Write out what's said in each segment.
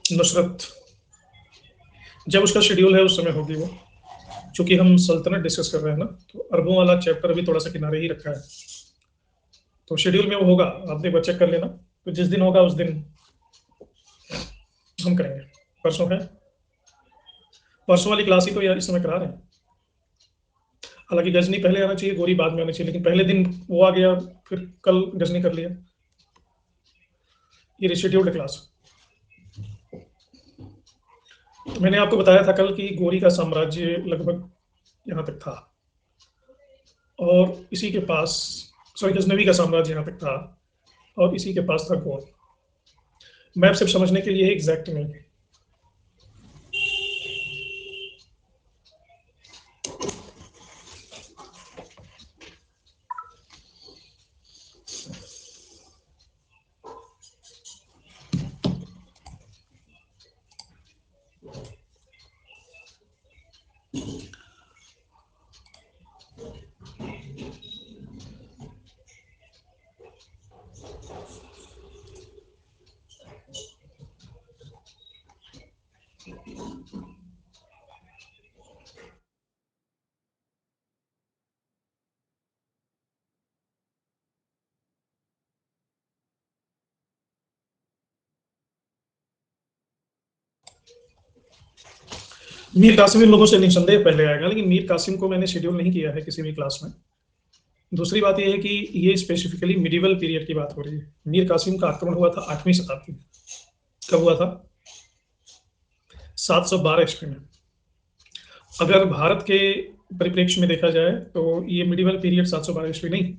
नुसरत जब उसका शेड्यूल है उस समय होगी वो। चूंकि हम सल्तनत डिस्कस कर रहे हैं ना, तो अरबों वाला चैप्टर अभी थोड़ा सा किनारे ही रखा है, तो शेड्यूल में वो होगा। आप एक बार चेक कर लेना, तो जिस दिन होगा उस दिन हम करेंगे। परसों है, परसों वाली क्लास ही तो यार इस समय करा रहे हैं। हालांकि गजनी पहले आना चाहिए, गोरी बाद में आना चाहिए, लेकिन पहले दिन वो आ गया, फिर कल गजनी कर लिया। ये रिशेड्यूल्ड क्लास। तो मैंने आपको बताया था कल कि गोरी का साम्राज्य लगभग यहाँ तक था, और इसी के पास, सॉरी, गजनवी का साम्राज्य यहाँ तक था, और इसी के पास था गौर। मैप सिर्फ समझने के लिए एग्जैक्ट नहीं है। मीर कासिम इन लोगों से निसंदेह पहले आएगा, लेकिन मीर कासिम को मैंने शेड्यूल नहीं किया है किसी भी क्लास में। दूसरी बात यह है कि ये स्पेसिफिकली मिडिवल पीरियड की बात हो रही है। मीर कासिम का आक्रमण हुआ था 8वीं शताब्दी में। कब हुआ था? 712 ईस्वी में। अगर भारत के परिप्रेक्ष्य में देखा जाए तो ये मिडिवल पीरियड 712 ईस्वी नहीं,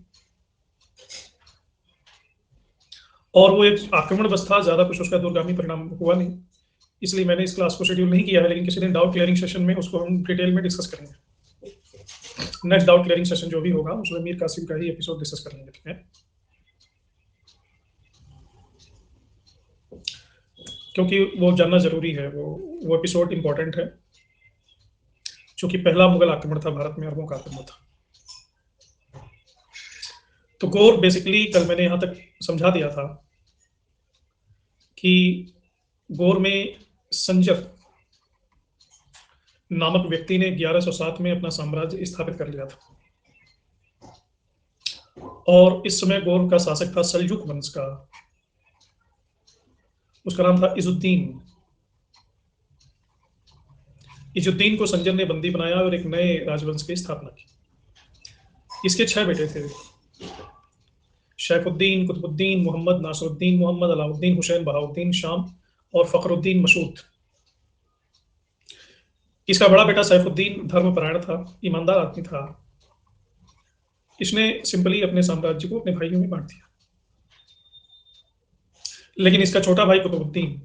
और वो एक आक्रमण बस था, ज्यादा कुछ उसका दूरगामी परिणाम हुआ नहीं। इसलिए मैंने इस क्लास को शेड्यूल नहीं किया है, लेकिन किसी दिन डाउट क्लियरिंग सेशन में उसको हम डिटेल में डिस्कस करेंगे। नेक्स्ट डाउट क्लियरिंग सेशन जो भी होगा उसमें मीर कासिम का ही एपिसोड डिस्कस करेंगे, ठीक है? क्योंकि वो जानना जरूरी है, वो एपिसोड इंपॉर्टेंट है, क्योंकि पहला मुगल आक्रमण था भारत में, अरबों का आक्रमण था। तो गौर बेसिकली कल मैंने यहां तक समझा दिया था कि गौर में संजर नामक व्यक्ति ने 1107 में अपना साम्राज्य स्थापित कर लिया था, और इस समय गौर का शासक था सल्जुक वंश का। उसका नाम था इजुद्दीन। इजुद्दीन को संजर ने बंदी बनाया और एक नए राजवंश की स्थापना की। इसके 6 बेटे थे: शैफुद्दीन, कुतुबुद्दीन, मोहम्मद, नासरुद्दीन मोहम्मद, अलाउद्दीन, हुसैन, बहाउद्दीन शाम, और फखरुद्दीन मसूद। इसका बड़ा बेटा सैफुद्दीन धर्मपरायण था, ईमानदार आदमी था। इसने सिंपली अपने साम्राज्य को अपने भाइयों में बांट दिया। लेकिन इसका छोटा भाई कुतुबुद्दीन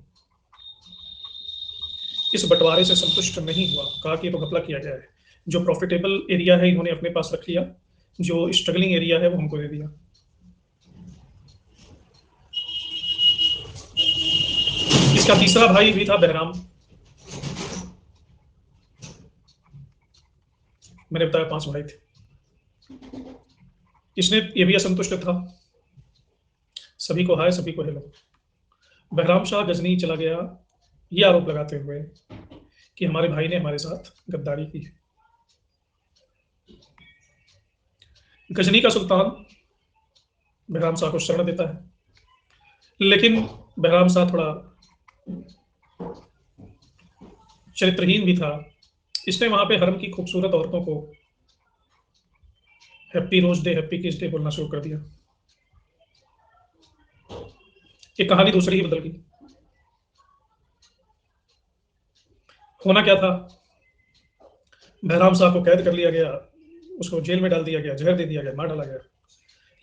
इस बंटवारे से संतुष्ट नहीं हुआ, कहा कि ये तो घपला किया गया है। जो प्रॉफिटेबल एरिया है इन्होंने अपने पास रख लिया, जो स्ट्रगलिंग एरिया है वो हमको दे दिया। इसका तीसरा भाई भी था बहराम। मैंने बताया 5 भाई थे। इसने ये भी असंतुष्ट था, सभी को हाय सभी को हेलो। बहराम शाह गजनी चला गया, ये आरोप लगाते हुए कि हमारे भाई ने हमारे साथ गद्दारी की है। गजनी का सुल्तान बहराम शाह को शरण देता है, लेकिन बहराम शाह थोड़ा चरित्रहीन भी था। इसने वहां पे हरम की खूबसूरत औरतों को हैप्पी रोज डे, हैप्पी किस डे बोलना शुरू कर दिया। ये कहानी दूसरी ही बदल गई। होना क्या था, बहराम शाह को कैद कर लिया गया, उसको जेल में डाल दिया गया, जहर दे दिया गया, मार डाला गया।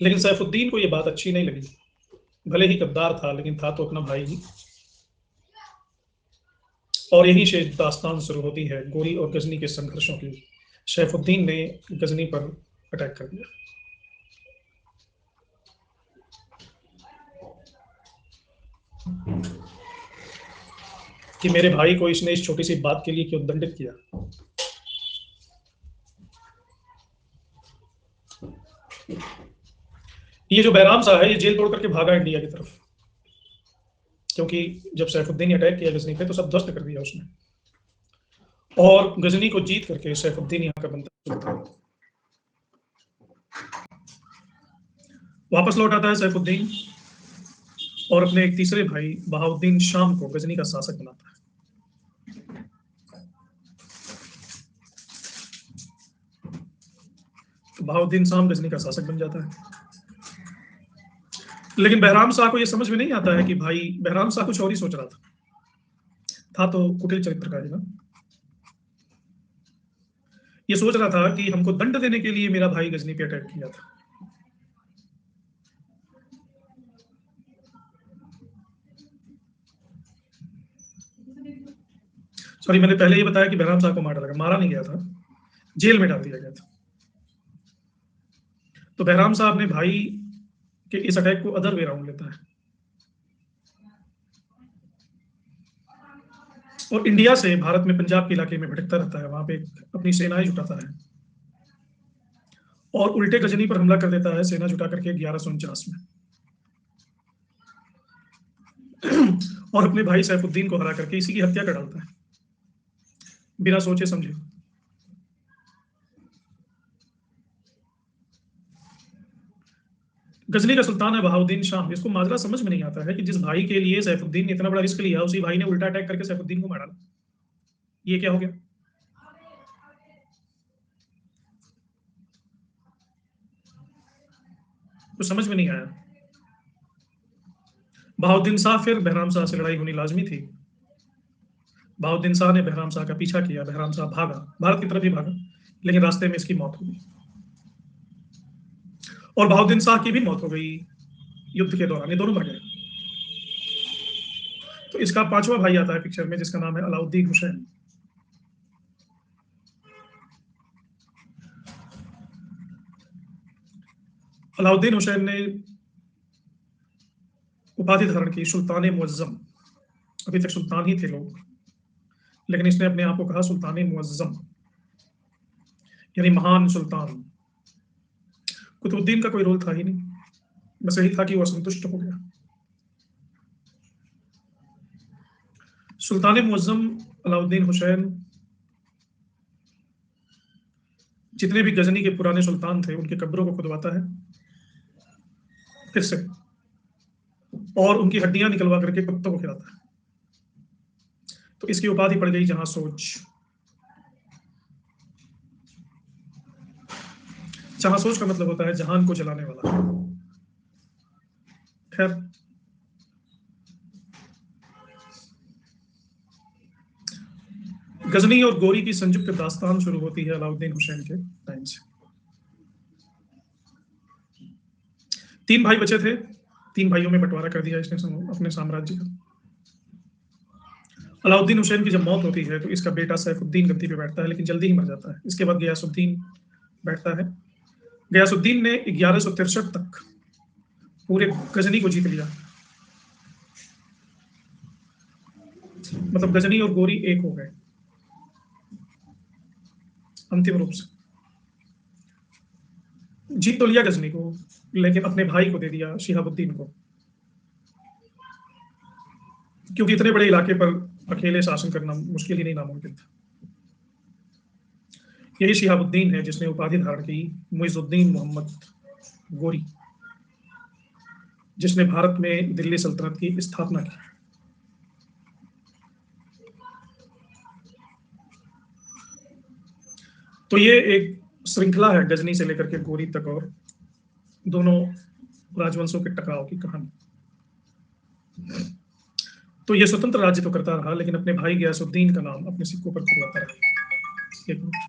लेकिन सैफुद्दीन को ये बात अच्छी नहीं लगी। भले ही गद्दार था, लेकिन था तो अपना भाई ही। और यही से दास्तान शुरू होती है गोरी और गजनी के संघर्षों की। सैफुद्दीन ने गजनी पर अटैक कर दिया। कि मेरे भाई को इसने इस छोटी सी बात के लिए क्यों दंडित किया। ये जो बहराम शाह है ये जेल तोड़ करके भागा इंडिया की तरफ, क्योंकि जब सैफुद्दीन ने अटैक किया गजनी पे तो सब ध्वस्त कर दिया उसने, और गजनी को जीत करके सैफुद्दीन यहाँ का बनता सुल्तान। वापस लौट आता है सैफुद्दीन और अपने एक तीसरे भाई बहाउद्दीन शाम को गजनी का शासक बनाता है। तो बहाउद्दीन शाम गजनी का शासक बन जाता है। लेकिन बहराम शाह को यह समझ में नहीं आता है कि भाई, बहराम शाह कुछ और ही सोच रहा था तो कुटिल चरित्र का है ना। ये सोच रहा था कि हमको दंड देने के लिए मेरा भाई गजनी पे अटैक किया था। सॉरी, मैंने पहले ही बताया कि बहराम शाह को मारा नहीं गया था, जेल में डाल दिया गया था। तो बहराम शाह अपने भाई के इस अटैक को अदर वे राउंड लेता है और इंडिया से भारत में पंजाब के इलाके में भटकता रहता है, वहां पे अपनी सेनाएं जुटाता है और उल्टे गजनी पर हमला कर देता है सेना जुटा करके 1149 में। और अपने भाई सैफुद्दीन को हरा करके इसी की हत्या कर डालता है बिना सोचे समझे। गजनी का सुल्तान है बहाउद्दीन शाह। इसको माजरा समझ में नहीं आता है कि जिस भाई के लिए सैफुद्दीन ने इतना बड़ा रिस्क लिया, उसी भाई ने उल्टा अटैक करके सैफुद्दीन को मारा। ये क्या हो गया? कुछ समझ में नहीं आया। बहाउद्दीन शाह, फिर बहराम शाह से लड़ाई होनी लाजमी थी। बहाउद्दीन शाह ने बहराम शाह का पीछा किया, बहराम शाह भागा, भारत की तरफ ही भागा, लेकिन रास्ते में इसकी मौत हो गई और बहाउद्दीन शाह की भी मौत हो गई युद्ध के दौरान। ये दोनों मर गए। तो इसका पांचवा भाई आता है पिक्चर में, जिसका नाम है अलाउद्दीन हुसैन। अलाउद्दीन हुसैन ने उपाधि धारण की सुल्तान मुअज्जम। अभी तक सुल्तान ही थे लोग, लेकिन इसने अपने आप को कहा सुल्तान मुअज्जम, यानी महान सुल्तान। कुतुबुद्दीन का कोई रोल था ही नहीं, बस यही था कि वो असंतुष्ट हो गया। सुल्तान मुअज्जम अलाउद्दीन हुसैन जितने भी गजनी के पुराने सुल्तान थे उनके कब्रों को खुदवाता है फिर से, और उनकी हड्डियां निकलवा करके कुत्तों को खिलाता है। तो इसकी उपाधि पड़ गई जहां सोच। जहां सोच का मतलब होता है जहान को जलाने वाला। खैर, गजनी और गोरी की संयुक्त दास्तान शुरू होती है अलाउद्दीन हुसैन के टाइम से। तीन भाई बचे थे, तीन भाइयों में बंटवारा कर दिया इसने अपने साम्राज्य का। अलाउद्दीन हुसैन की जब मौत होती है तो इसका बेटा सैफुद्दीन गद्दी पे बैठता है, लेकिन जल्दी ही मर जाता है। इसके बाद गयासुद्दीन बैठता है। गयासुद्दीन ने 1163 तक पूरे गजनी को जीत लिया। मतलब गजनी और गोरी एक हो गए अंतिम रूप से। जीत तो लिया गजनी को, लेकिन अपने भाई को दे दिया शिहाबुद्दीन को, क्योंकि इतने बड़े इलाके पर अकेले शासन करना मुश्किल ही नहीं, नामुमकिन था। यही शिहाबुद्दीन है जिसने उपाधि धारण की मुइजुद्दीन मोहम्मद गोरी, जिसने भारत में दिल्ली सल्तनत की स्थापना की। तो ये एक श्रृंखला है गजनी से लेकर के गोरी तक, और दोनों राजवंशों के टकराव की कहानी। तो ये स्वतंत्र राज्य तो करता रहा, लेकिन अपने भाई गयासुद्दीन का नाम अपने सिक्कों पर खुलवाता रहा। एक मिनट।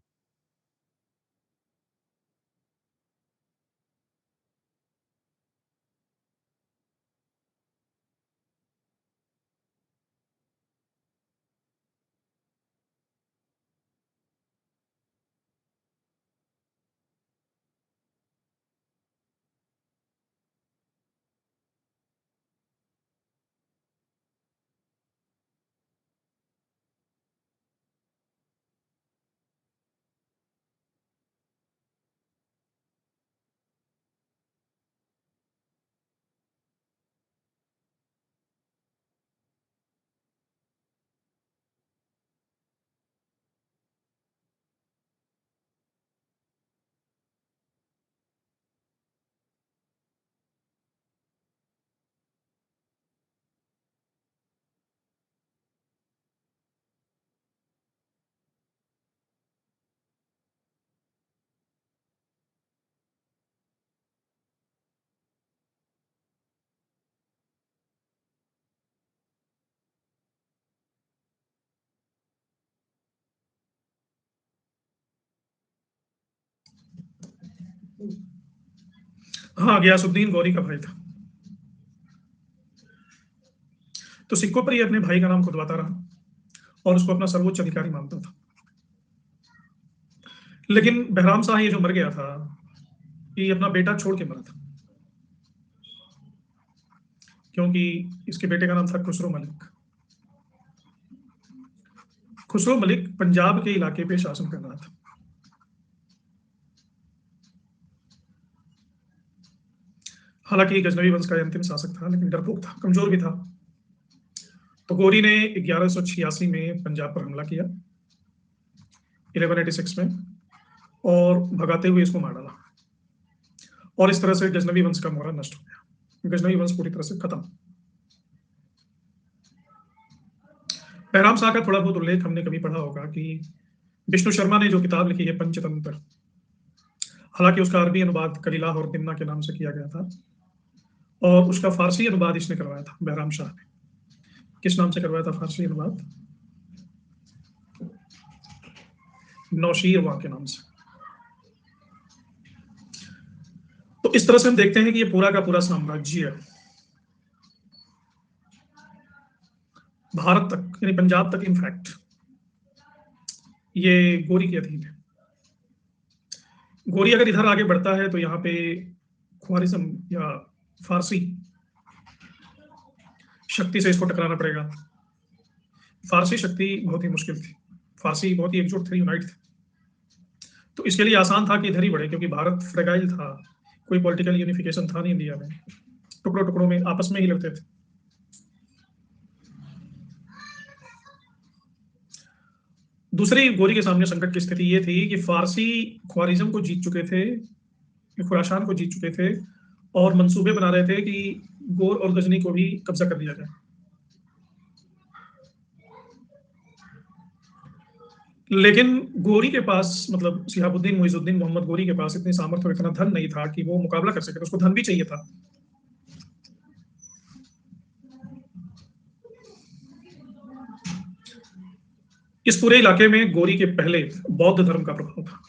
हाँ, गयासुद्दीन गौरी का भाई था। तो सिक्कों पर ये अपने भाई का नाम खुदवाता रहा और उसको अपना सर्वोच्च अधिकारी मानता था। लेकिन बहराम शाह ये जो मर गया था, ये अपना बेटा छोड़ के मरा था, क्योंकि इसके बेटे का नाम था खुसरो मलिक। खुसरो मलिक पंजाब के इलाके पे शासन कर रहा था। हालांकि गजनवी वंश का अंतिम शासक था, लेकिन डरपोक था, कमजोर भी था। तो गौरी ने 1186 में पंजाब पर हमला किया, 1186 में, और भगाते हुए इसको मार डाला। और इस तरह से गजनवी वंश का मोहरा नष्ट हो गया, गजनवी वंश पूरी तरह से खत्म। बहराम शाह का थोड़ा बहुत उल्लेख हमने कभी पढ़ा होगा कि विष्णु शर्मा ने जो किताब लिखी है पंचतंत्र, हालांकि उसका अरबी अनुवाद कलिलाह और दिमना के नाम से किया गया था, और उसका फारसी अनुवाद इसने करवाया था, बहराम शाह ने। किस नाम से करवाया था फारसी अनुवाद? नौशीर वहां के नाम से। तो इस तरह से हम देखते हैं कि ये पूरा का पूरा साम्राज्य भारत तक, यानी पंजाब तक इनफैक्ट, ये गौरी के अधीन है। गौरी अगर इधर आगे बढ़ता है तो यहाँ पे ख्वारिज्म या फारसी शक्ति से इसको टकराना पड़ेगा। फारसी शक्ति बहुत ही मुश्किल थी, फारसी बहुत ही एकजुट थे, यूनाइट थे। तो इसके लिए आसान था कि इधर ही बढ़े, क्योंकि भारत फ्रेगाइल था, कोई पॉलिटिकल यूनिफिकेशन था नहीं इंडिया में, टुकड़ों टुकड़ों में आपस में ही लड़ते थे। दूसरी गौरी के सामने संकट की स्थिति ये थी कि फारसी ख्वारिज्म को जीत चुके थे, खुरासान को जीत चुके थे, और मंसूबे बना रहे थे कि गौर और गजनी को भी कब्जा कर लिया जाए। लेकिन गौरी के पास, मतलब शिहाबुद्दीन मुइजुद्दीन मोहम्मद गौरी के पास इतनी सामर्थ्य और इतना धन नहीं था कि वो मुकाबला कर सके, तो उसको धन भी चाहिए था। इस पूरे इलाके में गौरी के पहले बौद्ध धर्म का प्रभाव था,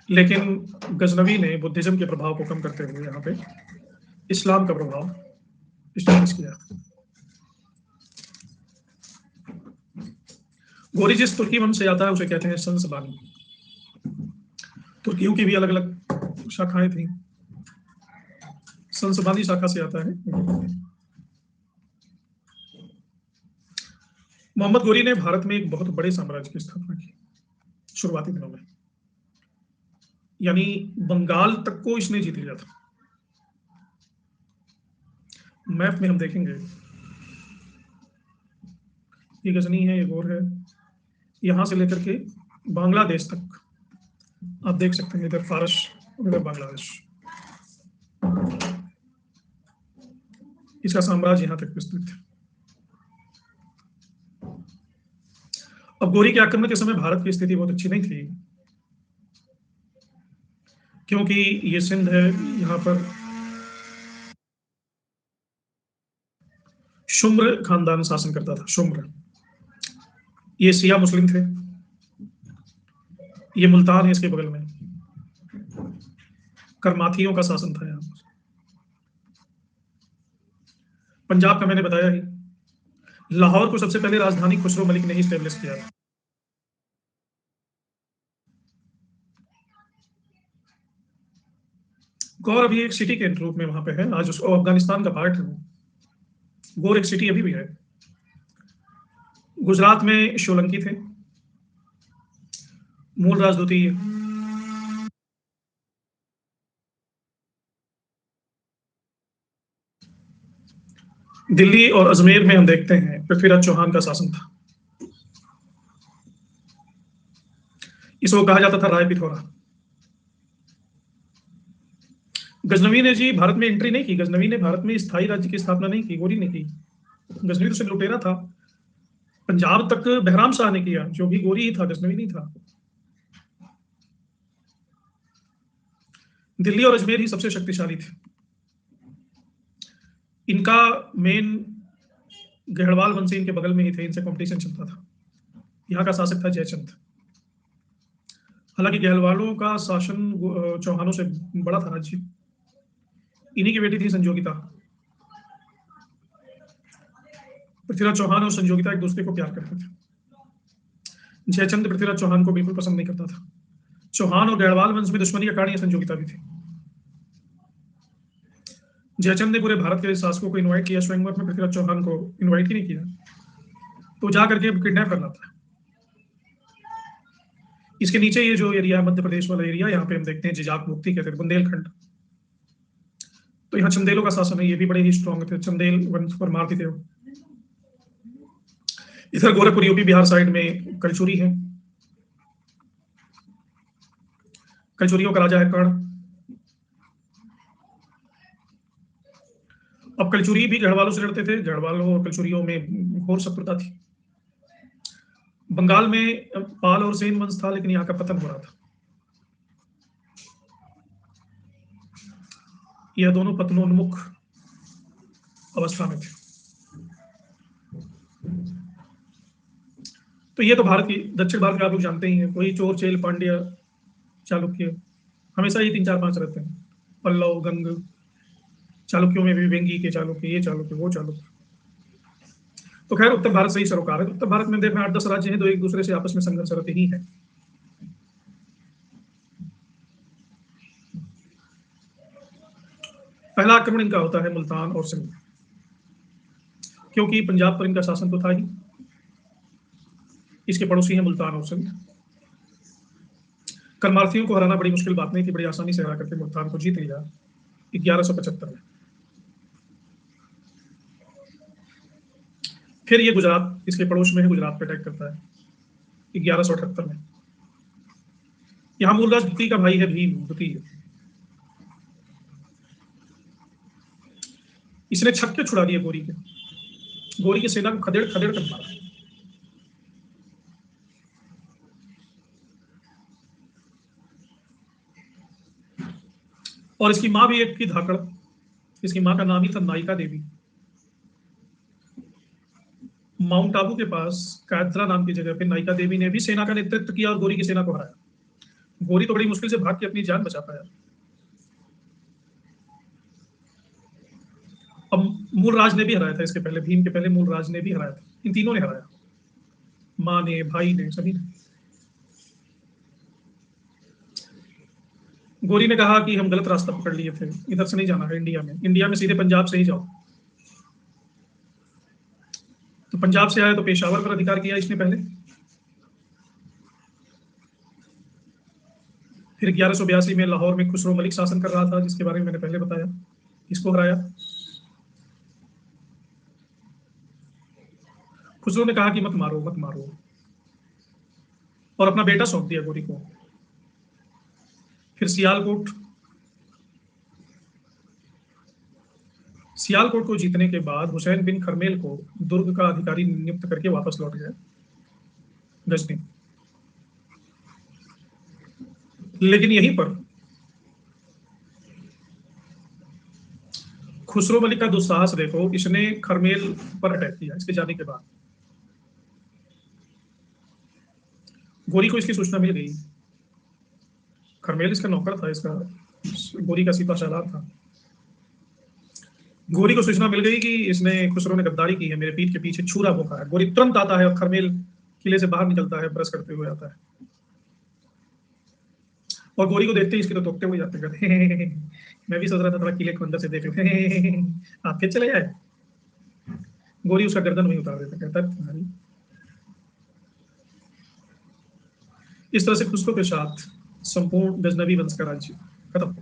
लेकिन गजनवी ने बुद्धिज्म के प्रभाव को कम करते हुए यहाँ पे इस्लाम का प्रभाव स्टैब्लिश किया। गौरी जिस तुर्की वंश से आता है उसे कहते हैं संसबानी। तुर्कियों की भी अलग अलग शाखाएं थी, संसबानी शाखा से आता है। मोहम्मद गौरी ने भारत में एक बहुत बड़े साम्राज्य की स्थापना की शुरुआती दिनों में, यानी बंगाल तक को इसने जीत लिया था। मैप में हम देखेंगे, ये गजनी है, ये गौर है, यहां से लेकर के बांग्लादेश तक आप देख सकते हैं, इधर फारस, इधर बांग्लादेश, इसका साम्राज्य यहां तक विस्तृत है। अब गौरी के आक्रमण के समय भारत की स्थिति बहुत अच्छी नहीं थी, क्योंकि ये सिंध है, यहाँ पर शुम्र खानदान शासन करता था। शुम्र, ये सिया मुस्लिम थे। ये मुल्तान है इसके बगल में, करमाथियों का शासन था यहाँ पर। पंजाब का मैंने बताया ही, लाहौर को सबसे पहले राजधानी खुसरो मलिक ने ही स्टेब्लिश किया था। गौर अभी एक सिटी के रूप में वहां पे है, आज उसको अफगानिस्तान का पार्ट है। गौर एक सिटी अभी भी है। गुजरात में शोलंकी थे, मूल राजदूती। दिल्ली और अजमेर में हम देखते हैं पृथ्वीराज चौहान का शासन था। इसको कहा जाता था राय पिथौरा। गजनवी ने जी भारत में एंट्री नहीं की, गजनवी ने भारत में स्थायी राज्य की स्थापना नहीं की, गौरी ने की। गजनवी तो सिर्फ लुटेरा था। पंजाब तक बहराम शाह ने किया, जो भी गौरी ही था, गजनवी नहीं था। दिल्ली और अजमेर ही सबसे शक्तिशाली थे। इनका मेन गढ़वाल वंशी इनके बगल में ही थे, इनसे कंपटीशन चलता था। यहाँ का शासक था जयचंद। हालांकि गहलवालों का शासन चौहानों से बड़ा था राज्य। इन्हीं की बेटी थी संजोगिता। पृथ्वीराज चौहान और संजोगिता एक दूसरे को प्यार करते थे। जयचंद पृथ्वीराज चौहान को बिल्कुल पसंद नहीं करता था। चौहान और गढ़वाल वंश में दुश्मनी का कारण यह संजोगिता भी थी। जयचंद ने पूरे भारत के शासकों को इनवाइट किया, स्वयंवर में पृथ्वीराज चौहान को इनवाइट ही नहीं किया, तो जा करके किडनैप करना था। इसके नीचे ये जो एरिया है, मध्य प्रदेश वाला एरिया, यहाँ पे हम देखते हैं जिजाक मुक्ति कहते हैं, बुंदेलखंड। तो यहाँ चंदेलों का शासन है, ये भी बड़े ही स्ट्रॉन्ग थे, चंदेल वंश पर मारते थे। इधर गोरखपुर यूपी बिहार साइड में कलचुरी है, कलचुरियों का राजा है कर्ण। अब कलचुरी भी गढ़वालों से लड़ते थे, गढ़वालों और कलचुरियों में घोर शत्रुता थी। बंगाल में पाल और सेन वंश था, लेकिन यहाँ का पतन हो रहा था। यह दोनों पतनोन्मुख अवस्था में थे। तो ये तो भारत की, दक्षिण भारत में आप लोग जानते ही हैं, कोई चोर चेल पांड्य चालुक्य, हमेशा ये 3 4 5 रहते हैं। पल्लव गंग, चालुक्यों में भी वेंगी के चालुक्य, ये चालुक्य, वो चालुक्य। तो खैर उत्तर भारत से ही सरोकार है। उत्तर भारत में देख रहे हैं 8 10 राज्य हैं, तो एक दूसरे से आपस में संघर्षरत ही है। पहला आक्रमण इनका होता है मुल्तान और सिंध, क्योंकि पंजाब पर इनका शासन तो था ही, इसके पड़ोसी हैं मुल्तान और सिंध। करमार्थियों को हराना बड़ी मुश्किल बात नहीं थी, बड़ी आसानी से हरा करके मुल्तान को जीत लिया 1175 में। फिर ये गुजरात, इसके पड़ोस में है, गुजरात पे अटैक करता है 1178 में। यहां मूलराज द्वितीय का भाई है भीम द्वितीय, इसने छक्के छुड़ा दिए गोरी के, गोरी की सेना को खदेड़ खदेड़ कर मारा। और इसकी मां भी एक थी धाकड़, इसकी मां का नाम ही था नायिका देवी। माउंट आबू के पास कायत्रा नाम की जगह पे नायिका देवी ने भी सेना का नेतृत्व किया और गोरी की सेना को हराया। गोरी तो बड़ी मुश्किल से भाग के अपनी जान बचा पाया। अब मूलराज ने भी हराया था इसके पहले, भीम के पहले मूलराज ने भी हराया था। इन तीनों ने हराया, मां ने, भाई ने, सभी ने। गोरी ने कहा कि हम गलत रास्ता पकड़ लिए थे, इधर से नहीं जाना है इंडिया में, इंडिया में सीधे पंजाब से ही जाओ। तो पंजाब से आया तो पेशावर पर अधिकार किया इसने पहले। फिर 1182 में लाहौर में खुसरो मलिक शासन कर रहा था, जिसके बारे में मैंने पहले बताया, इसको हराया। खुसरो ने कहा कि मत मारो मत मारो, और अपना बेटा सौंप दिया गोरी को। फिर सियालकोट, सियालकोट को जीतने के बाद हुसैन बिन खरमेल को दुर्ग का अधिकारी नियुक्त करके वापस लौट गए गजनी। लेकिन यहीं पर खुसरो मलिक का दुस्साहस देखो, इसने खरमेल पर अटैक किया इसके जाने के बाद। गोरी को इसकी सूचना मिल गई, खरमेल इसका नौकर था, इसका गोरी का सीपा सालार था। गोरी को सूचना मिल गई कि इसने, खुसरो ने गद्दारी की है, मेरे पीठ के पीछे छुरा भोंका है। गोरी तुरंत आता है और खरमेल किले से बाहर निकलता है, ब्रश करते हुए आता है। और गोरी को देखते ही इसके तो तोकते हुए जाते हैं। मैं भी सोच रहा था थोड़ा किले को अंदर से देख लूं। आप फिर चले जाए। गोरी उसका गर्दन वहीं उतार देता, कहता है तुम्हारी। इस तरह से खुसरो के साथ संपूर्ण गजनवी वंश का राज्य खत्म।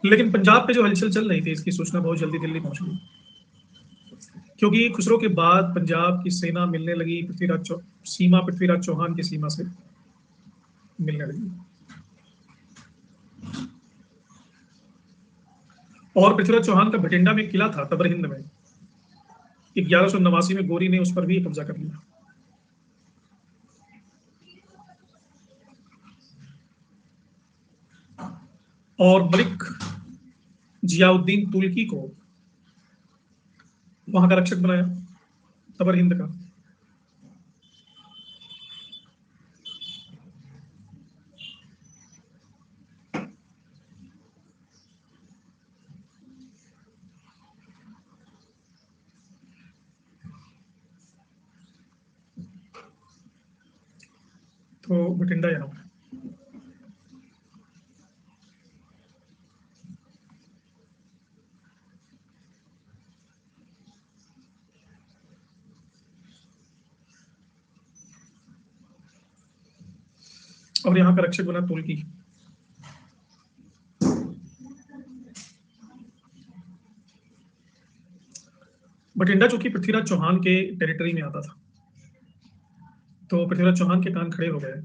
लेकिन पंजाब पे जो हलचल चल रही थी, इसकी सूचना बहुत जल्दी दिल्ली पहुंच गई, क्योंकि खुसरो के बाद पंजाब की सेना मिलने लगी सीमा पृथ्वीराज चौहान की सीमा से मिलने लगी। और पृथ्वीराज चौहान का भटिंडा में किला था तबर हिंद में, 1189 में गोरी ने उस पर भी कब्जा कर लिया। और मलिक जियाउद्दीन तुर्की को वहां का रक्षक बनाया तबर हिंद का। तो बठिंडा यहाँ पर। और यहाँ का रक्षक बना तुर्की। बठिंडा चूंकि पृथ्वीराज चौहान के टेरिटरी में आता था, तो पृथ्वीराज चौहान के कान खड़े हो गए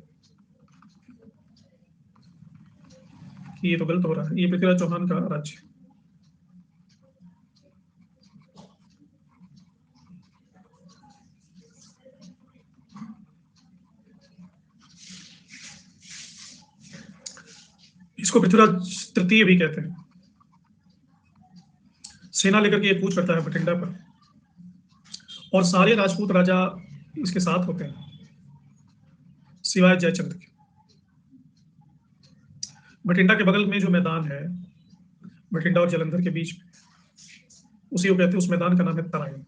कि ये तो गलत हो रहा है, ये पृथ्वीराज चौहान का राज्य है। इसको पृथ्वीराज तृतीय भी कहते हैं। सेना लेकर के ये कूच करता है बठिंडा पर, और सारे राजपूत राजा इसके साथ होते हैं सिवाय जयचंद्र के। बठिंडा के बगल में जो मैदान है, बठिंडा और जालंधर के बीच में, उसी को कहते हैं, उस मैदान का नाम है तराइन।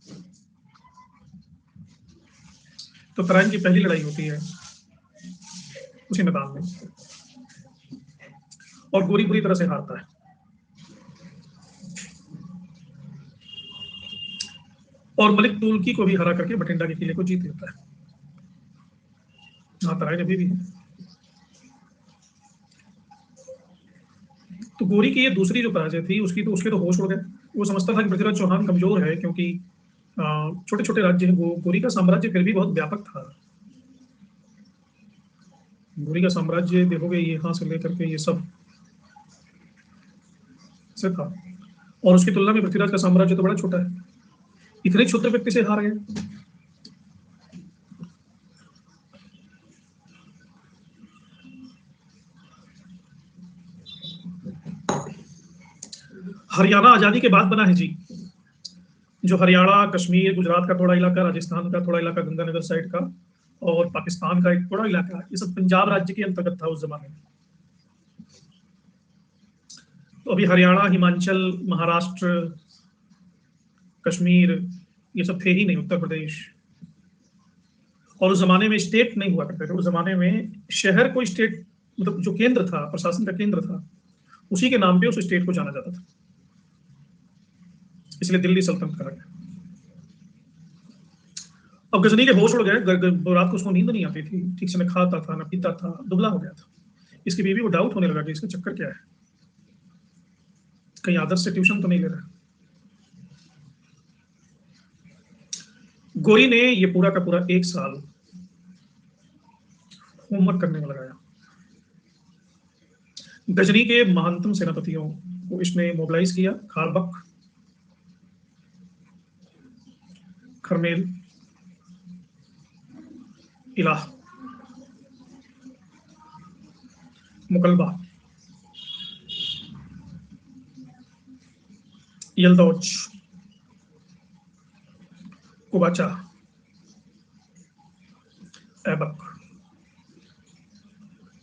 तो तराइन की पहली लड़ाई होती है उसी मैदान में, और गोरी बुरी तरह से हारता है। और मलिक तुर्की को भी हरा करके बठिंडा के किले को जीत लेता है। हाँ, तराइन अभी भी है। तो गोरी की ये दूसरी जो पराजय थी, उसके तो होश उड़ गए। वो समझता था कि पृथ्वीराज चौहान कमजोर है, क्योंकि छोटे छोटे राज्य हैं। गोरी का साम्राज्य फिर भी बहुत व्यापक था। गोरी का साम्राज्य देखोगे यहाँ से लेकर के ये सब से था, और उसकी तुलना में पृथ्वीराज का साम्राज्य तो बड़ा छोटा है। इतने क्षुद्र व्यक्ति से हार गए। हरियाणा आजादी के बाद बना है जी। जो हरियाणा, कश्मीर, गुजरात का थोड़ा इलाका, राजस्थान का थोड़ा इलाका, गंगानगर साइड का, और पाकिस्तान का एक थोड़ा इलाका, ये सब पंजाब राज्य के अंतर्गत था उस जमाने में। तो अभी हरियाणा, हिमाचल, महाराष्ट्र, कश्मीर, ये सब थे ही नहीं, उत्तर प्रदेश। और उस जमाने में स्टेट नहीं हुआ करते थे। उस जमाने में शहर को स्टेट, मतलब जो केंद्र था, प्रशासन का केंद्र था, उसी के नाम पे उस स्टेट को जाना जाता था, इसलिए दिल्ली सल्तनत कहा गया। अब गजनी के होश उड़ गए। रात को उसको नींद नहीं आती थी, ठीक से न खाता था, न पीता था, दुबला हो गया था। इसकी बीवी को डाउट होने लगा कि इसका चक्कर क्या है, कहीं आदर्श से ट्यूशन तो नहीं ले रहा। गोरी ने ये पूरा का पूरा 1 साल होमवर्क करने में लगाया। गजनी के महानतम सेनापतियों को इसने मोबिलाइज किया: खारबक, खरमेल, इलाह, मुकलबा, यलदौज, कुबाचा, ऐबक,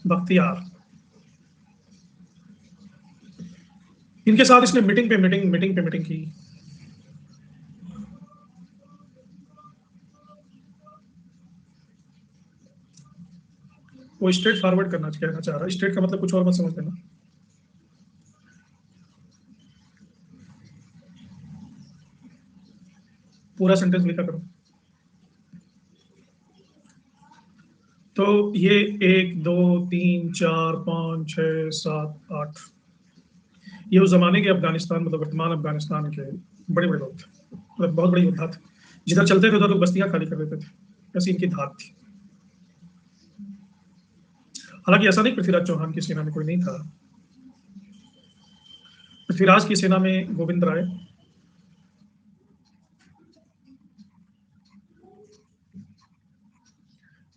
बख्तियार। इनके साथ इसने मीटिंग की। वो स्ट्रेट फॉरवर्ड कहना चाह रहा है। स्ट्रेट का मतलब कुछ और मत समझ लेना। पूरा सेंटेंस लिखा करो। तो ये 1 2 3 4 5 6 7 8, ये उस जमाने के अफगानिस्तान, मतलब वर्तमान अफगानिस्तान के बड़े बड़े लोग थे, मतलब बहुत बड़े योद्धा थे। जिधर चलते थे उधर लोग बस्तियां खाली कर देते थे, ऐसी इनकी धाक थी। हालांकि ऐसा नहीं पृथ्वीराज चौहान की सेना में कोई नहीं था। पृथ्वीराज की सेना में गोविंद राय,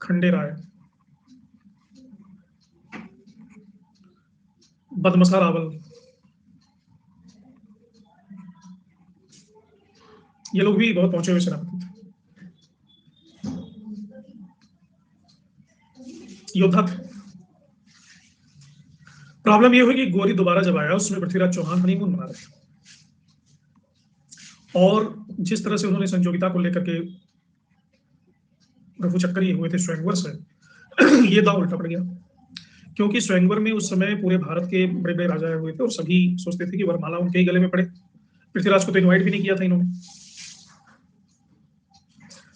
खंडे राय, बदमसा रावल, ये लोग भी बहुत पहुंचे हुए सेनापति थे, योद्धा थे। प्रॉब्लम ये हुई कि गोरी दोबारा जब आया, उसमें पृथ्वीराज चौहान हनीमून मना रहे थे, और जिस तरह से उन्होंने संजोगिता को लेकर के रफू चक्कर ये हुए थे स्वयंवर से, ये दांव उल्टा पड़ गया, क्योंकि स्वयंवर में उस समय पूरे भारत के बड़े बड़े राजा आए हुए थे और सभी सोचते थे कि वरमाला उनके ही गले में पड़े। पृथ्वीराज को तो इन्वाइट भी नहीं किया था इन्होंने।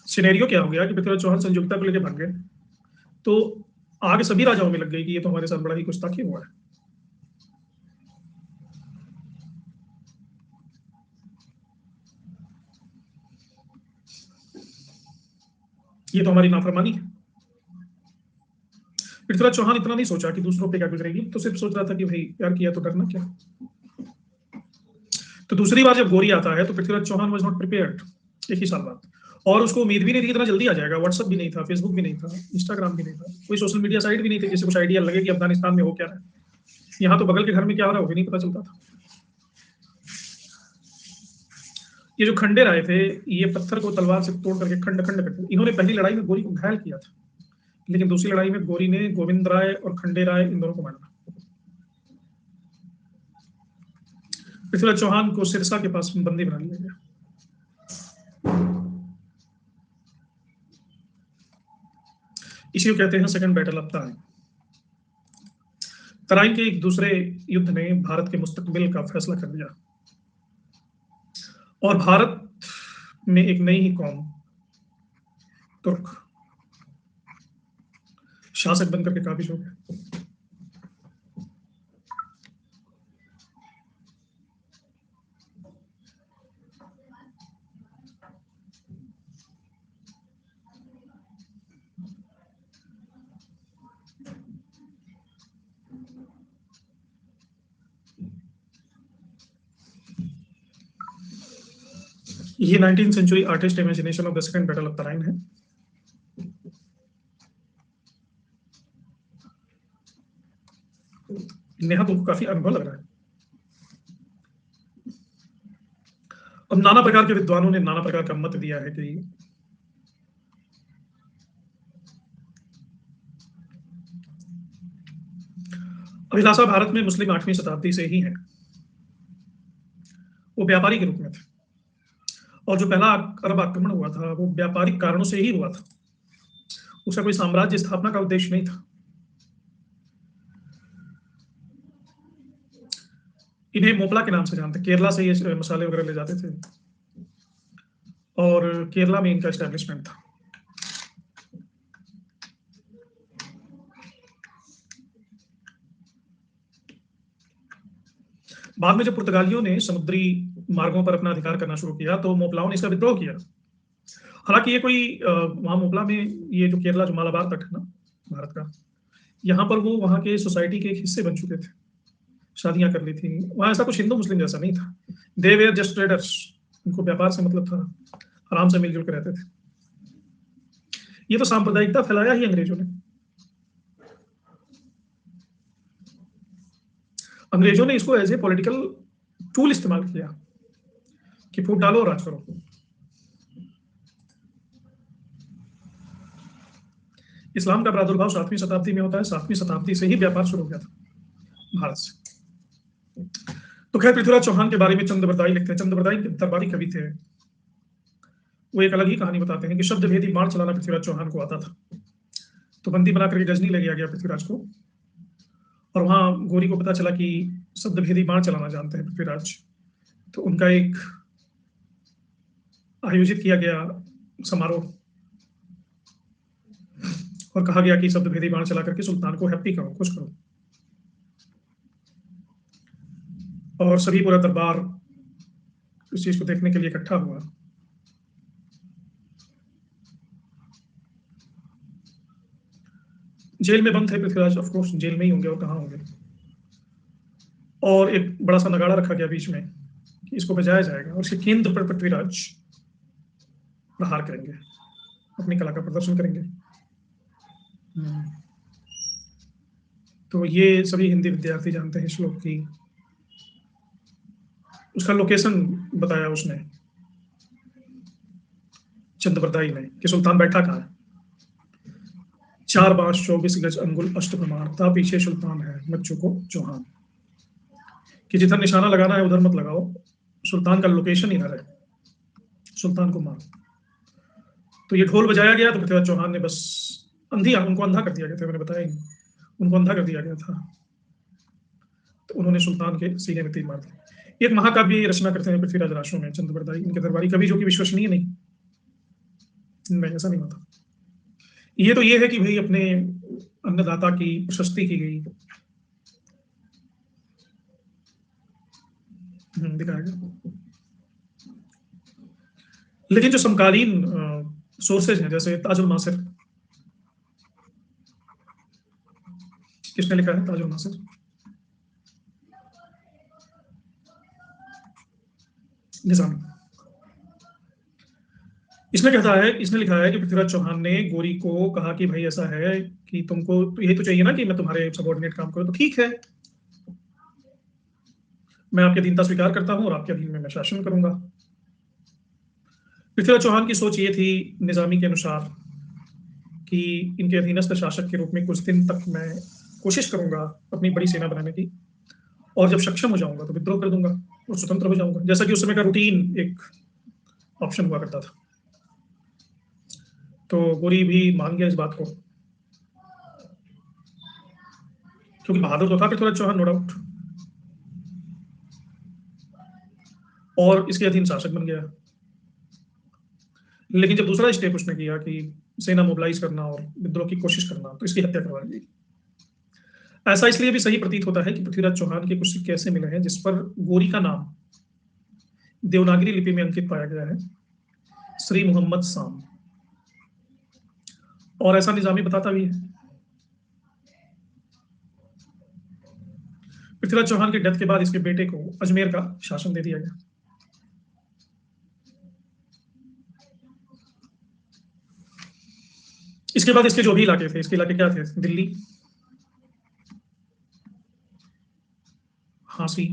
सिनेरियो क्या हो गया कि पृथ्वीराज चौहान संयुक्ता को लेकर भाग गए, तो आगे सभी राजाओं में लग गई कि ये तो हमारे साथ बड़ा ही गुस्ताखी हुआ है, ये तो हमारी नाफरमानी है। पृथ्वीराज चौहान इतना नहीं सोचा कि दूसरों पे क्या गुजरेगी, तो सिर्फ सोच रहा था कि भाई प्यार किया तो डरना क्या। तो दूसरी बार जब गौरी आता है तो Prithviraj Chauhan was not prepared, एक ही साल बाद, और उसको उम्मीद भी नहीं थी कि इतना जल्दी आ जाएगा। व्हाट्सएप भी नहीं था, फेसबुक भी नहीं था, इंस्टाग्राम भी नहीं था, कोई सोशल मीडिया साइट भी नहीं थी जिससे कुछ आइडिया लगे कि अफगानिस्तान में हो क्या रहा है। यहाँ तो बगल के घर में क्या हो रहा है वो भी नहीं पता चलता था। ये जो खंडेर आए थे, ये पत्थर को तलवार से तोड़ करके खंड खंड करते, इन्होंने पहली लड़ाई में गोरी को घायल किया था, लेकिन दूसरी लड़ाई में गोरी ने गोविंद राय और खंडे राय इन दोनों को मारा। पृथ्वीराज चौहान को सिरसा के पास बंदी बना लिया गया। इसी को कहते हैं second battle of Tarain. Tarain के एक दूसरे युद्ध ने भारत के मुस्तकबिल का फैसला कर दिया और भारत में एक नई ही कौम तुर्क शासक बनकर के काबिज हो गए। ये 19th century artist imagination of the second battle of Tarain है। नेहा तुमको काफी अनुभव लग रहा है। अब नाना प्रकार के विद्वानों ने नाना प्रकार का मत दिया है कि अभिलाषा भारत में मुस्लिम 8वीं शताब्दी से ही है, वो व्यापारी के रूप में थे, और जो पहला अरब आक्रमण हुआ था वो व्यापारिक कारणों से ही हुआ था, उसका कोई साम्राज्य स्थापना का उद्देश्य नहीं था। इन्हें मोपला के नाम से जानते, केरला से ये मसाले वगैरह ले जाते थे और केरला में इनका एस्टेब्लिशमेंट था। बाद में जब पुर्तगालियों ने समुद्री मार्गों पर अपना अधिकार करना शुरू किया तो मोपलाओं ने इसका विद्रोह किया। हालांकि ये कोई वहां मोपला में, ये जो केरला जो मालाबार तट है ना भारत का, यहाँ पर वो वहाँ के सोसाइटी के एक हिस्से बन चुके थे, शादियां कर ली थी। वहां ऐसा कुछ हिंदू मुस्लिम जैसा नहीं था, दे वेयर जस्ट ट्रेडर्स, उनको व्यापार से मतलब था, आराम से मिलजुल कर रहते थे। ये तो सांप्रदायिकता फैलाया ही अंग्रेजों ने। अंग्रेजों ने इसको एज ए पॉलिटिकल टूल इस्तेमाल किया कि फूट डालो और राज करो। इस्लाम का प्रादुर्भाव 7वीं शताब्दी में होता है, 7वीं शताब्दी से ही व्यापार शुरू हो गया था भारत से। तो खैर पृथ्वीराज चौहान के बारे में चंद्रबरदाई लिखते हैं। चंद्रबरदाई दरबारी कवि थे, वो एक अलग ही कहानी बताते हैं कि शब्द भेदी बाण चलाना पृथ्वीराज चौहान को आता था। तो बंदी बना करके गजनी ले गया पृथ्वीराज को, और वहां गोरी को पता चला कि शब्द भेदी बाण चलाना जानते हैं पृथ्वीराज। तो उनका एक आयोजित किया गया समारोह और कहा गया कि शब्द भेदी बाण चला करके सुल्तान को हैप्पी करो, खुश करो। और सभी पूरा दरबार इस चीज को देखने के लिए इकट्ठा हुआ। जेल में बंद थे पृथ्वीराज, ऑफ कोर्स जेल में ही होंगे और कहाँ होंगे। और एक बड़ा सा नगाड़ा रखा गया बीच में कि इसको बजाया जाएगा और इसके केंद्र पर पृथ्वीराज प्रहार करेंगे, अपनी कला का प्रदर्शन करेंगे। तो ये सभी हिंदी विद्यार्थी जानते हैं श्लोक की। उसका लोकेशन बताया उसने चंद्रबरदाई ने कि सुल्तान बैठा कहाँ है। 4 बांस 24 गज अंगुल अष्ट प्रमाण था, पीछे सुल्तान है मत चूको चौहान, कि जिधर निशाना लगाना है उधर मत लगाओ, सुल्तान का लोकेशन इधर है, सुल्तान को मारो। तो ये ढोल बजाया गया तो पृथ्वीराज चौहान ने बस उनको अंधा कर दिया गया था, मैंने बताया ही, उनको अंधा कर दिया गया था, तो उन्होंने सुल्तान के सीने में तीर मार दी। एक महाकाव्य रचना करते हैं पृथ्वीराज राशो में चंद्रबरदाई, इनके दरबारी कवि, जो कि विश्वसनीय नहीं, ऐसा नहीं होता। ये तो ये है कि भाई अपने अन्नदाता की प्रशस्ति की गई, दिखाया गया। लेकिन जो समकालीन सोर्सेज हैं, जैसे ताजुल नासिर, किसने लिखा है ताजुल नासिर? निजामी। इसने लिखा है कि पृथ्वीराज चौहान ने गोरी को कहा कि भाई ऐसा है कि तुमको तो यही तो चाहिए ना कि मैं तुम्हारे सबॉर्डिनेट काम करूं, तो ठीक है, मैं आपकी अधीनता स्वीकार करता हूं और आपके अधीन में मैं शासन करूंगा। पृथ्वीराज चौहान की सोच ये थी निजामी के अनुसार कि इनके अधीनस्थ शासक के रूप में कुछ दिन तक मैं कोशिश करूंगा अपनी बड़ी सेना बनाने की, और जब सक्षम हो जाऊंगा तो विद्रोह कर दूंगा और स्वतंत्र हो जाऊंगा, जैसा कि उस समय का रूटीन एक ऑप्शन हुआ करता था। तो गोरी भी मान गया इस बात को, क्योंकि बहादुर तो था पृथ्वीराज चौहान, नो डाउट, और इसके अधीन शासक बन गया। लेकिन जब दूसरा स्टेप उसने किया कि सेना मोबिलाइज करना और विद्रोह की कोशिश करना, तो इसकी हत्या करवा दी। ऐसा इसलिए भी सही प्रतीत होता है कि पृथ्वीराज चौहान के कुछ सिक्के ऐसे मिले हैं जिस पर गोरी का नाम देवनागरी लिपि में अंकित पाया गया है, श्री मोहम्मद साम, और ऐसा निजामी बताता भी है। पृथ्वीराज चौहान के डेथ के बाद इसके बेटे को अजमेर का शासन दे दिया गया। इसके बाद इसके जो भी इलाके थे, इसके इलाके क्या थे? दिल्ली, हांसी,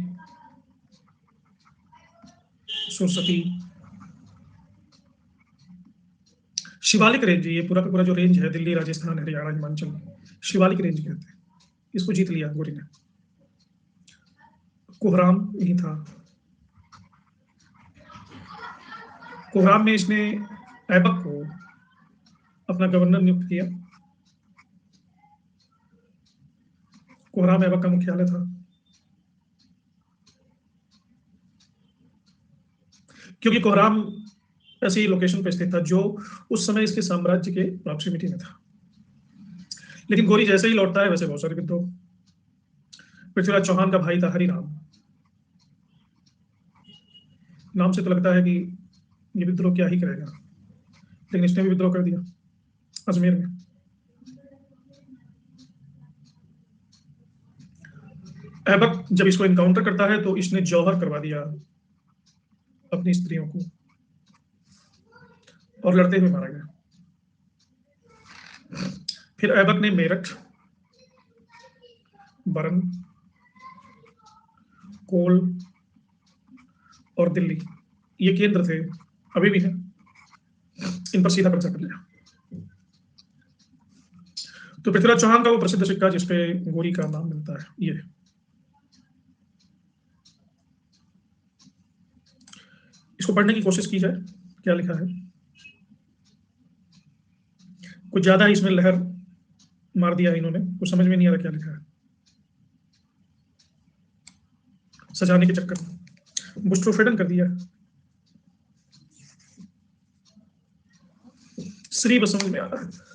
सुरसती, शिवालिक रेंज, ये पूरा का पूरा जो रेंज है, दिल्ली, राजस्थान, हरियाणा, हिमाचल, शिवालिक रेंज कहते हैं, इसको जीत लिया गोरी ने। कोहराम यही था। कोहराम में इसने ऐबक को अपना गवर्नर नियुक्त किया। कोहराम ऐबक का मुख्यालय था, क्योंकि कोहराम ऐसी लोकेशन पर स्थित था जो उस समय इसके साम्राज्य के प्रॉक्सिमिटी में था। लेकिन गोरी जैसे ही लौटता है वैसे बहुत सारे विद्रोह। पृथ्वीराज चौहान का भाई था हरिराम, नाम से तो लगता है कि ये विद्रोह क्या ही करेगा, लेकिन इसने भी विद्रोह कर दिया अजमेर में। ऐबक जब इसको इनकाउंटर करता है तो इसने जौहर करवा दिया अपनी स्त्रियों को, और लड़ते हुए मारा गया। फिर ऐबक ने मेरठ, बरन, कोल और दिल्ली, ये केंद्र थे, अभी भी हैं, इन पर सीधा कब्जा कर लिया। तो पृथ्वीराज चौहान का वो प्रसिद्ध सिक्का जिसपे गोरी का नाम मिलता है, ये इसको पढ़ने की कोशिश की जाए, क्या लिखा है। कुछ ज्यादा ही इसमें लहर मार दिया इन्होंने, कुछ समझ में नहीं आ रहा क्या लिखा है, सजाने के चक्कर में बुस्ट्रोफेडन कर दिया। श्री बस समझ में आ रहा है।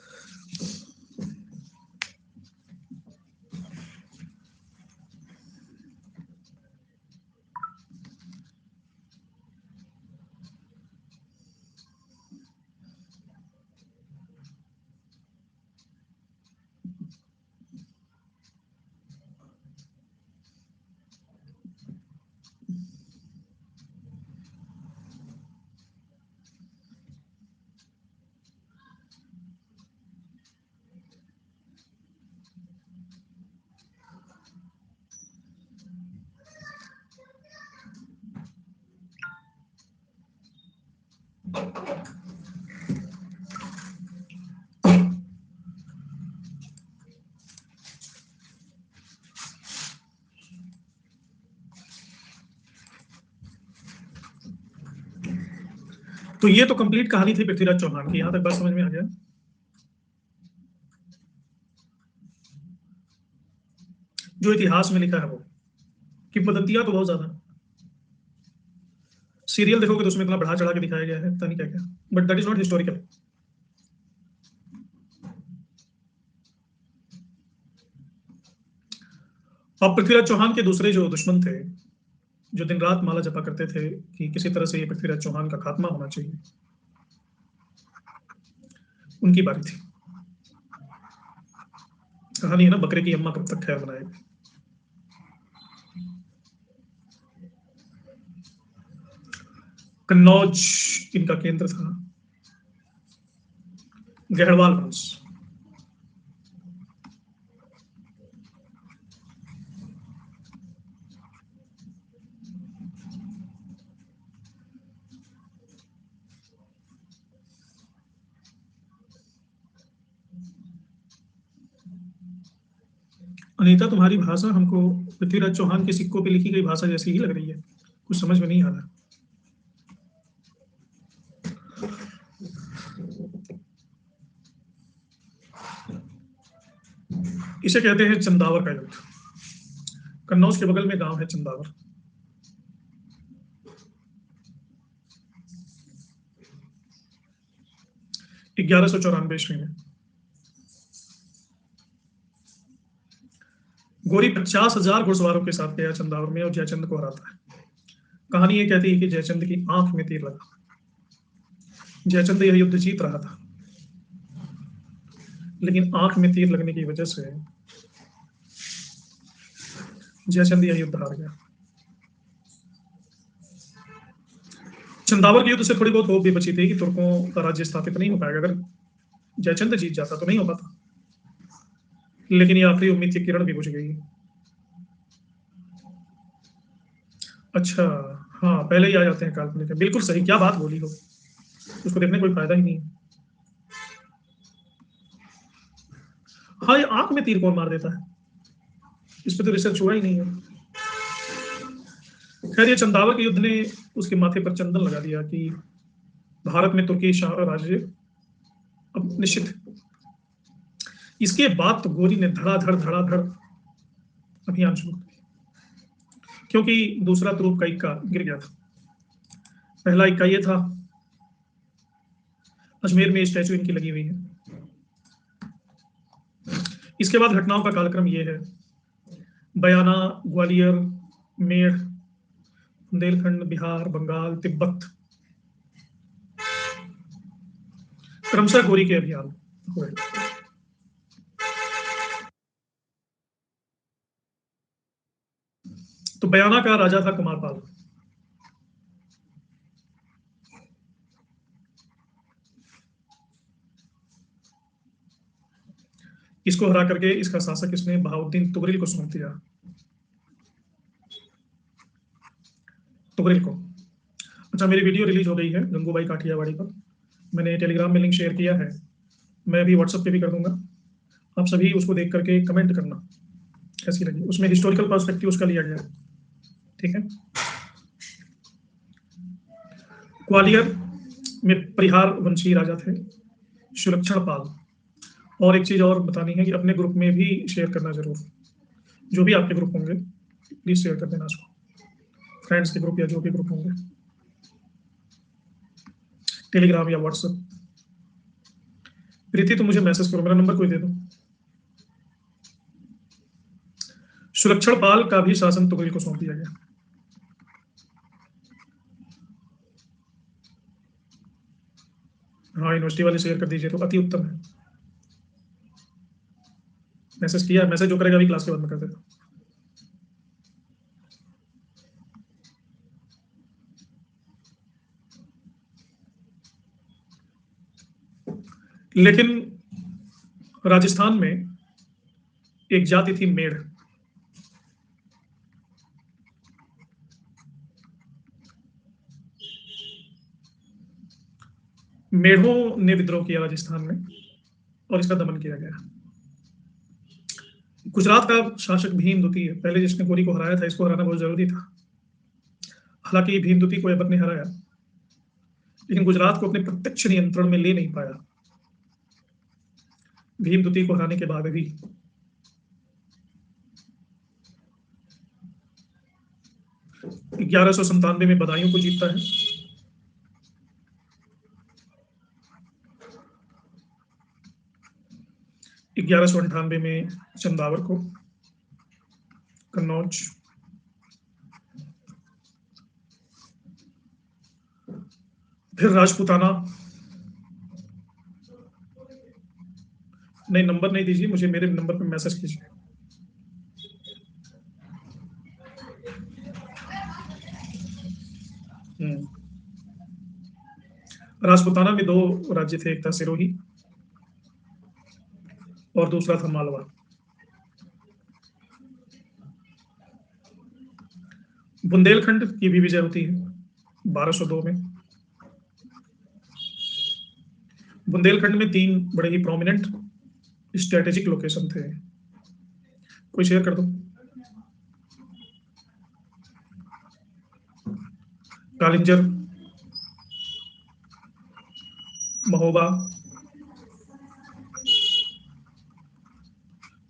तो ये तो कंप्लीट कहानी थी पृथ्वीराज चौहान की, यहां तक बात समझ में आ गया। जो इतिहास में लिखा है वो। किंवदंतियां तो बहुत ज्यादा। सीरियल देखोगे तो उसमें इतना बढ़ा चढ़ा के दिखाया गया है, पता नहीं क्या क्या, but that is not historical. अब पृथ्वीराज चौहान के दूसरे जो दुश्मन थे, जो दिन रात माला जपा करते थे कि किसी तरह से ये पृथ्वीराज चौहान का खात्मा होना चाहिए, उनकी बारी थी। कहानी है ना, बकरे की अम्मा कब तक खैर बनाएगी। कन्नौज इनका केंद्र था। गहरवाल वंश। अनीता, तुम्हारी भाषा हमको पृथ्वीराज चौहान के सिक्कों पे लिखी गई भाषा जैसी ही लग रही है, कुछ समझ में नहीं आ रहा। इसे कहते हैं चंदावर का युद्ध। कन्नौज के बगल में गांव है चंदावर। 1194 ईस्वी में गोरी 50,000 घुड़सवारों के साथ गया चंदावर में और जयचंद को हराता है। कहानी ये कहती है कि जयचंद की आंख में तीर लगा। जयचंद यह युद्ध जीत रहा था, लेकिन आंख में तीर लगने की वजह से जयचंद यह युद्ध हार गया। चंदावर के युद्ध से थोड़ी बहुत होप भी बची थी कि तुर्कों का राज्य स्थापित नहीं हो पाएगा, अगर जयचंद जीत जाता तो नहीं हो पाता। लेकिन ये आखिरी उम्मीद की किरण भी बुझ गई। अच्छा, हाँ, पहले ही आ जाते हैं काल्पनिक। बिल्कुल सही, क्या बात बोली हो, उसको देखने कोई फायदा ही नहीं है। हाँ, ये आंख में तीर कौन मार देता है, इस पर तो रिसर्च हुआ ही नहीं है। खैर, ये चंदावर के युद्ध ने उसके माथे पर चंदन लगा दिया कि भारत में तुर्की राज्य अब निश्चित है। इसके बाद तो गोरी ने धड़ाधड़ अभियान शुरू कर दिया, क्योंकि दूसरा तुरुप का इक्का गिर गया था। पहला इक्का ये था, अजमेर में स्टैचू इनकी लगी हुई है। इसके बाद घटनाओं का कालक्रम ये है, बयाना, ग्वालियर, मेढ़, बुंदेलखंड, बिहार, बंगाल, तिब्बत, क्रमशः गोरी के अभियान हुए। तो बयाना का राजा था कुमारपाल। इसको हरा करके इसका शासक इसने बहाउद्दीन तुगरिल को सौंप दिया। तुगरिल को। अच्छा, मेरी वीडियो रिलीज हो गई है गंगूबाई काठियावाड़ी पर, मैंने टेलीग्राम में लिंक शेयर किया है, मैं अभी व्हाट्सएप पे भी कर दूंगा। आप सभी उसको देख करके कमेंट करना कैसी लगी। उसमें हिस्टोरिकल पर्सपेक्टिव उसका लिया गया है, ठीक है। ग्वालियर में परिहार वंशी राजा थे सुलक्षण पाल। और एक चीज और बतानी है कि अपने ग्रुप में भी शेयर करना जरूर, जो भी आपके ग्रुप होंगे प्लीज शेयर कर देना उसको, फ्रेंड्स के ग्रुप या जो भी ग्रुप होंगे, टेलीग्राम या व्हाट्सएप। प्रीति, तुम मुझे मैसेज करो, मेरा नंबर कोई दे दो। सुलक्षण पाल का भी शासन तुगरिल को सौंप दिया गया। हाँ, यूनिवर्सिटी वाले शेयर कर दीजिए तो अति उत्तम है। मैसेज किया, मैसेज जो करेगा अभी क्लास के बाद में कर देता। लेकिन राजस्थान में एक जाति थी मेढ़। मेढ़ों ने विद्रोह किया राजस्थान में और इसका दमन किया गया। गुजरात का शासक भीमदुती है, पहले जिसने गोरी को हराया था, इसको हराना बहुत जरूरी था। हालांकि भीमदुती को ऐबक ने हराया, लेकिन गुजरात को अपने प्रत्यक्ष नियंत्रण में ले नहीं पाया। भीमदुती को हराने के बाद भी 1197 में बदायूं को जीतता है। 1198 में चंदावर को, कन्नौज। फिर राजपूताना। नहीं, नंबर नहीं दीजिए मुझे, मेरे नंबर पे मैसेज कीजिए। हम्म। राजपूताना में दो राज्य थे, एक था सिरोही और दूसरा था मालवा। बुंदेलखंड की भी विजय होती है 1202 में। बुंदेलखंड में तीन बड़े ही प्रोमिनेंट स्ट्रेटेजिक लोकेशन थे। कोई शेयर कर दो। कालिंजर, महोबा,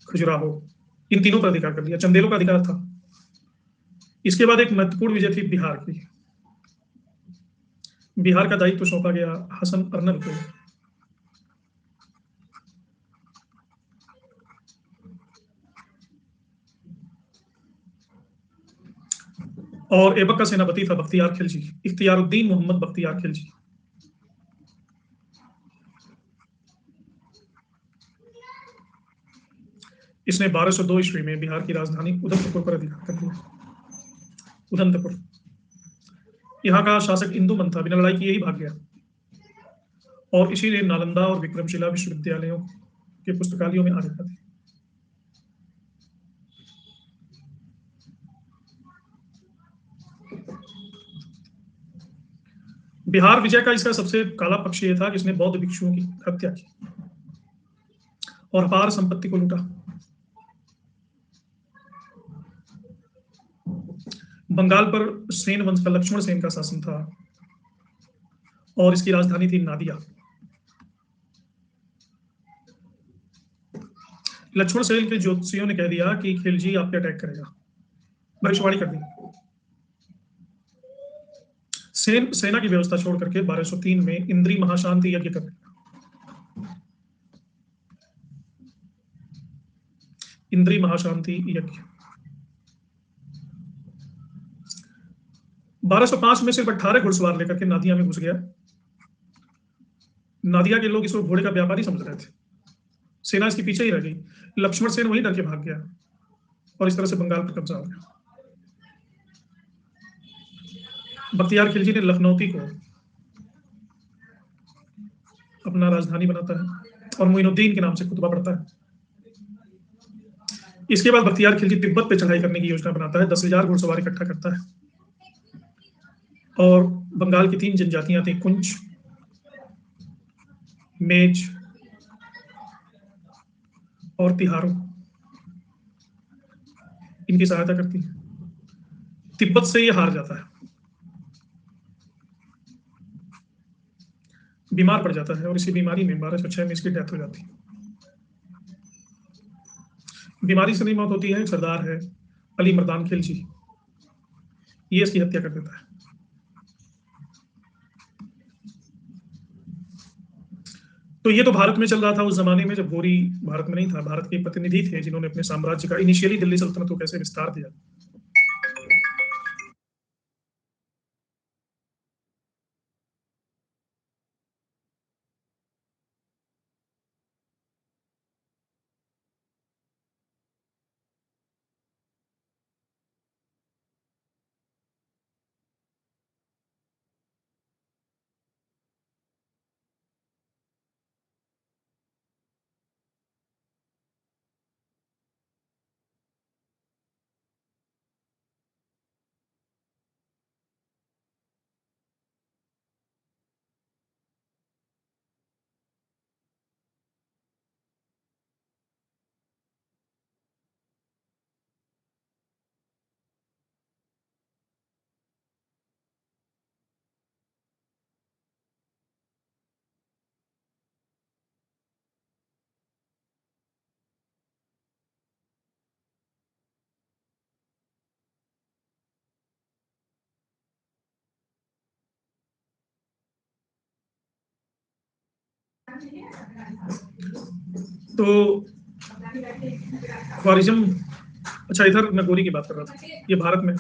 खजुराहो, इन तीनों पर अधिकार कर लिया, चंदेलों का अधिकार था। इसके बाद एक महत्वपूर्ण विजय थी बिहार की। बिहार का दायित्व सौंपा गया हसन अर्नब को। और ऐबक का सेनापति था बख्तियार खिलजी, इख्तियारुद्दीन मोहम्मद बख्तियार खिलजी। इसने 1202 ईस्वी में बिहार की राजधानी उदंतपुर पर अधिकार कर लिया। उदंतपुर। यहाँ का शासक इंदुमन था, बिना लड़ाई की यही भाग गया। और इसीलिए नालंदा और विक्रमशिला विश्वविद्यालयों के पुस्तकालयों में आ रखा था। बिहार विजय का इसका सबसे काला पक्ष यह था कि इसने बौद्ध भिक्षुओं की हत्या की और अपार संपत्ति को लूटा। बंगाल पर सेन वंश का लक्ष्मण सेन का शासन था और इसकी राजधानी थी नादिया। लक्ष्मण सेन के ज्योतिषियों ने कह दिया कि खिलजी आप पे अटैक करेगा, भविष्यवाणी कर दी। सेना की व्यवस्था छोड़ करके 1203 में इंद्री महाशांति यज्ञ कर दिया। इंद्री महाशांति यज्ञ 1205 में सिर्फ 18 घुड़सवार लेकर के नादिया में घुस गया। नादिया के लोग इसको घोड़े का व्यापारी समझ रहे थे। सेना इसके पीछे ही रह गई। लक्ष्मण सेन वहीं डर के भाग गया और इस तरह से बंगाल पर कब्जा हो गया। बख्तियार खिलजी ने लखनौती को अपना राजधानी बनाता है और मोइनुद्दीन के नाम से खुतबा पढ़ता है। इसके बाद बख्तियार खिलजी तिब्बत पे चढ़ाई करने की योजना बनाता है, 10,000 घुड़सवार इकट्ठा करता है और बंगाल की तीन जनजातियां थी, कुंच, मेच और तिहारों, इनकी सहायता करती है। तिब्बत से ये हार जाता है, बीमार पड़ जाता है और इसी बीमारी में 1206 में इसकी डेथ हो जाती है। बीमारी से नहीं मौत होती है, एक सरदार है अली मर्दान खिलजी, ये इसकी हत्या कर देता है। तो ये तो भारत में चल रहा था उस जमाने में जब गौरी भारत में नहीं था। भारत के प्रतिनिधि थे जिन्होंने अपने साम्राज्य का इनिशियली दिल्ली सल्तनत को कैसे विस्तार दिया। तो ख्वारिज्म, अच्छा इधर मैं गोरी की बात कर रहा था, ये भारत में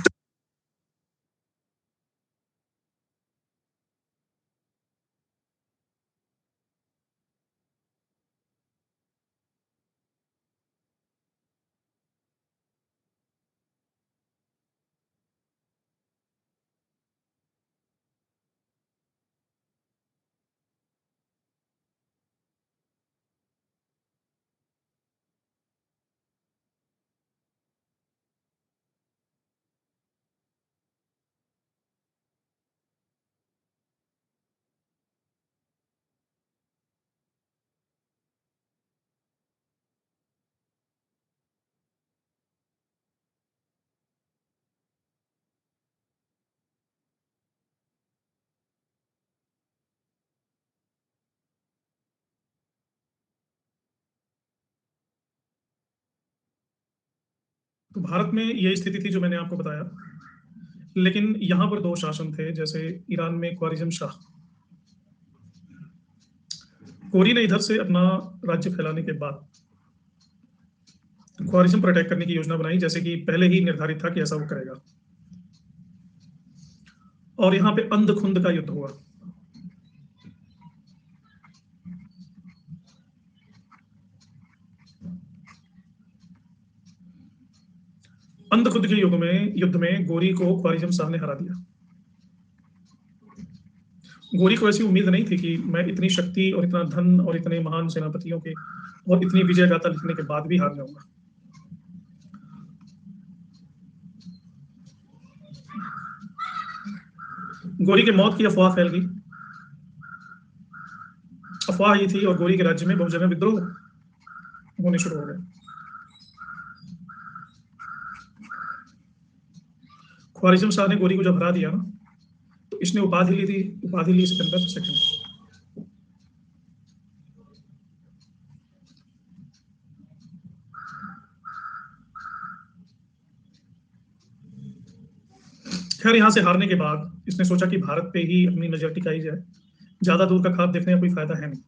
तो भारत में यही स्थिति थी जो मैंने आपको बताया, लेकिन यहाँ पर दो शासन थे, जैसे ईरान में ख्वारिज्म शाह। गोरी ने इधर से अपना राज्य फैलाने के बाद ख्वारिज्म पर अटैक करने की योजना बनाई, जैसे कि पहले ही निर्धारित था कि ऐसा वो करेगा, और यहाँ पे अंधखुंद का युद्ध हुआ। अंधखुंद के युद्ध में गोरी को ख्वारिज्म शाह ने हरा दिया। गोरी को ऐसी उम्मीद नहीं थी कि मैं इतनी शक्ति और इतना धन और इतने महान सेनापतियों के और इतनी विजय गाथा लिखने के बाद भी हार जाऊंगा। गोरी की मौत की अफवाह फैल गई। अफवाह ये थी, और गोरी के राज्य में बहुत जगह विद्रोह होने शुरू हो गए। ख्वारिज्म शाह ने गोरी को जब हरा दिया ना, तो इसने उपाधि ली सिकंदर सेकंड। खैर, यहाँ से हारने के बाद इसने सोचा कि भारत पे ही अपनी नजर टिकाई जाए, ज्यादा दूर का खाब देखने का कोई फायदा है नहीं।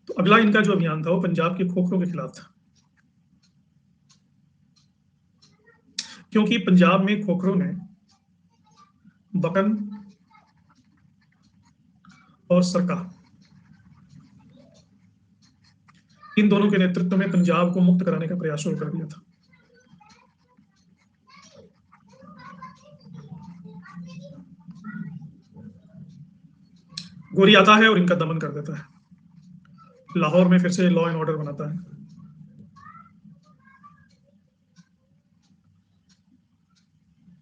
तो अगला इनका जो अभियान था वो पंजाब के खोखरों के खिलाफ था, क्योंकि पंजाब में खोखरों ने बकन और सरकार, इन दोनों के नेतृत्व में पंजाब को मुक्त कराने का प्रयास शुरू कर दिया था। गोरी आता है और इनका दमन कर देता है, लाहौर में फिर से लॉ एंड ऑर्डर बनाता है।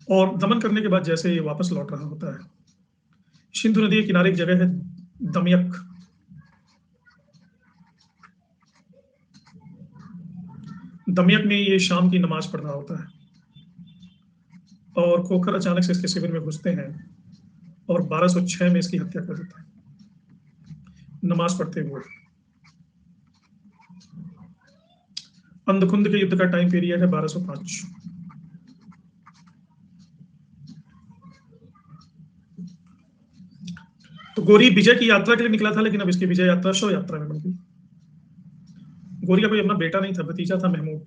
और दमन करने के बाद जैसे ये वापस लौट रहा होता है, सिंधु नदी के किनारे एक जगह है दमयक। दमयक में ये शाम की नमाज पढ़ रहा होता है, और खोखर अचानक से इसके शिविर में घुसते हैं और 1206 में इसकी हत्या कर देते हैं नमाज पढ़ते हुए। अंधकुंद के युद्ध का टाइम पीरियड है 1205। तो गोरी विजय की यात्रा के लिए निकला था, लेकिन अब इसकी विजय यात्रा शव यात्रा में बन गई। गोरी का कोई अपना बेटा नहीं था, भतीजा था महमूद।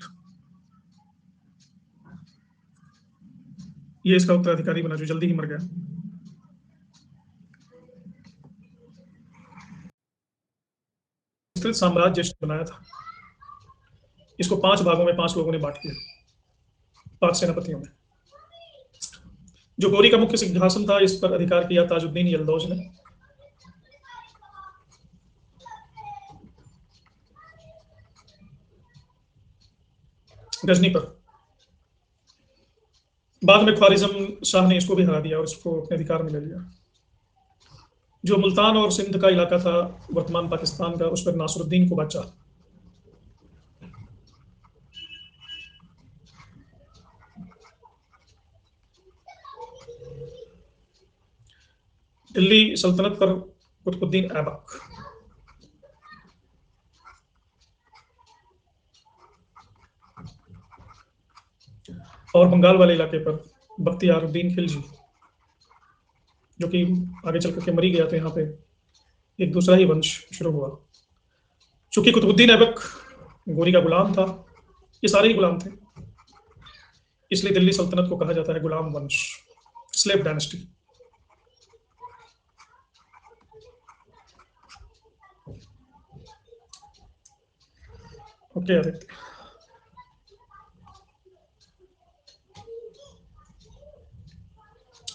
ये इसका उत्तराधिकारी बना, जो जल्दी ही मर गया। विस्तृत साम्राज्य बनाया था, इसको 5 भागों में 5 लोगों ने बांट दिया, 5 सेनापतियों में। जो गोरी का मुख्य सिंहासन था, इस पर अधिकार किया ताजुद्दीन यलदौज ने। गजनी पर बाद में ख्वारिज्म शाह ने इसको भी हरा दिया और इसको अपने अधिकार में ले लिया। जो मुल्तान और सिंध का इलाका था, वर्तमान पाकिस्तान का, उस पर नासरुद्दीन को बचा। दिल्ली सल्तनत पर कुतुबुद्दीन ऐबक, और बंगाल वाले इलाके पर बख्तियारुद्दीन खिलजी, जो कि आगे चल करके मरी गया था यहाँ पे एक दूसरा ही वंश शुरू हुआ। चूंकि कुतुबुद्दीन ऐबक गोरी का गुलाम था, ये सारे ही गुलाम थे, इसलिए दिल्ली सल्तनत को कहा जाता है गुलाम वंश, स्लेव डायनेस्टी। ओके आदित्य,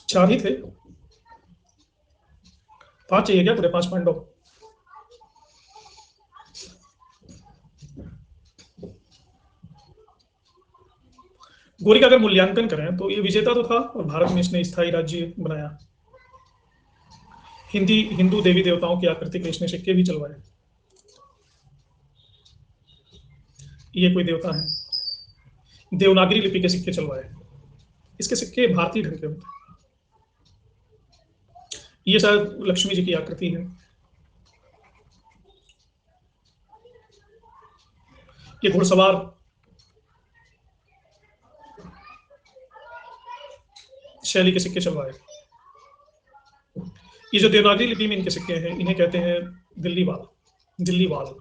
चार ही थे, 5 चाहिए क्या पूरे? 5 पांडव। गोरी का अगर मूल्यांकन करें तो ये विजेता तो था, और भारत में इसने स्थायी राज्य बनाया। हिंदू देवी देवताओं की आकृति के इसने सिक्के भी चलवाए। ये कोई देवता है, देवनागरी लिपि के सिक्के चलवाए। इसके सिक्के भारतीय ढंग के होते हैं। ये शायद लक्ष्मी जी की आकृति है। ये घुड़सवार शैली के सिक्के चलवाए। ये जो देवनागरी लिपि में इनके सिक्के हैं, इन्हें कहते हैं दिल्ली वाल।